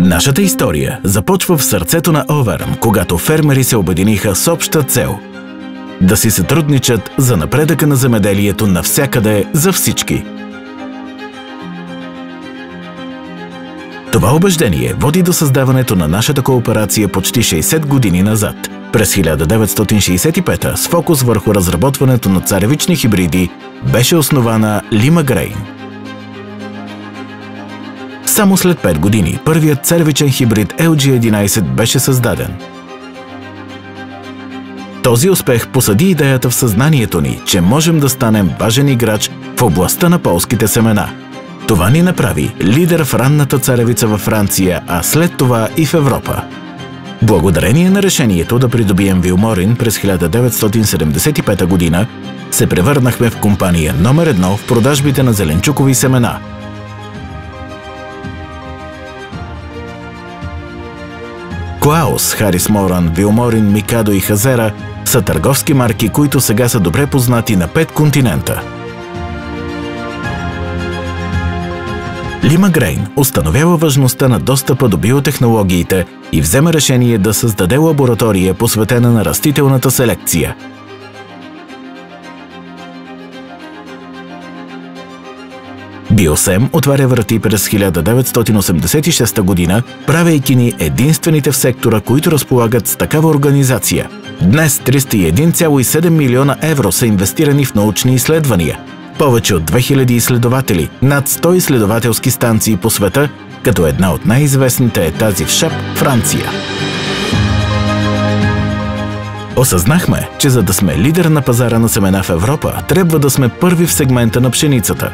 Нашата история започва в сърцето на Овърн, когато фермери се обединиха с обща цел – да си сътрудничат за напредъка на земеделието навсякъде за всички. Това убеждение води до създаването на нашата кооперация почти 60 години назад. През 1965 с фокус върху разработването на царевични хибриди беше основана Lima Grain. Само след 5 години първият царевичен хибрид LG11 беше създаден. Този успех посади идеята в съзнанието ни, че можем да станем важен играч в областта на полските семена. Това ни направи лидер в ранната царевица във Франция, а след това и в Европа. Благодарение на решението да придобием Вилморин през 1975 година, се превърнахме в компания номер 1 в продажбите на зеленчукови семена. Клаус, Харис Моран, Вилморин, Микадо и Хазера са търговски марки, които сега са добре познати на 5 континента. Lima Grain установява важността на достъпа до биотехнологиите и взема решение да създаде лаборатория, посветена на растителната селекция. Биосем отваря врати през 1986 година, правейки ни единствените в сектора, които разполагат с такава организация. Днес 301,7 милиона евро са инвестирани в научни изследвания. Повече от 2000 изследователи, над 100 изследователски станции по света, като една от най-известните е тази в Шап, Франция. Осъзнахме, че за да сме лидер на пазара на семена в Европа, трябва да сме първи в сегмента на пшеницата.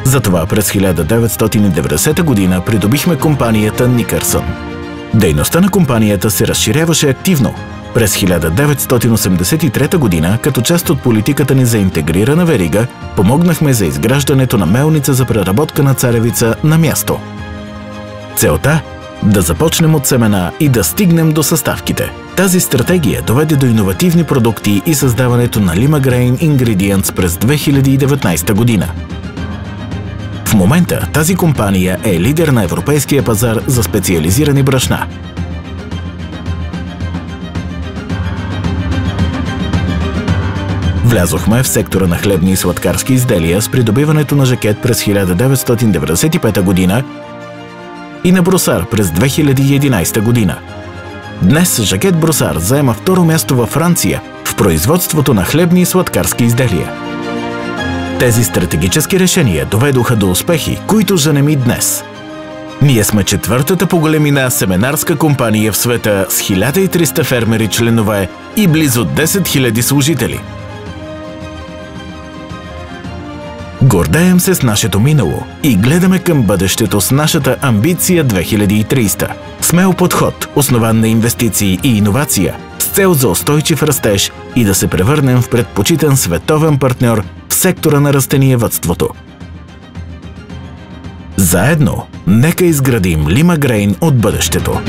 Затова през 1990 година придобихме компанията Никърсън. Дейността на компанията се разширяваше активно. През 1983 година, като част от политиката ни за интегрирана верига, помогнахме за изграждането на мелница за преработка на царевица на място. Целта – да започнем от семена и да стигнем до съставките. Тази стратегия доведе до иновативни продукти и създаването на Lima Grain Ingredients през 2019 година. В момента тази компания е лидер на европейския пазар за специализирани брашна. Влязохме в сектора на хлебни и сладкарски изделия с придобиването на жакет през 1995 година и на бросар през 2011 година. Днес жакет бросар заема второ място във Франция в производството на хлебни и сладкарски изделия. Тези стратегически решения доведоха до успехи, които женем и днес. Ние сме четвъртата по големина семенарска компания в света с 1300 фермери членове и близо 10 000 служители. Гордеем се с нашето минало и гледаме към бъдещето с нашата амбиция 2300. Смел подход, основан на инвестиции и иновация, с цел за устойчив растеж и да се превърнем в предпочитан световен партньор в сектора на растениевъдството. Заедно, нека изградим Lima Grain от бъдещето.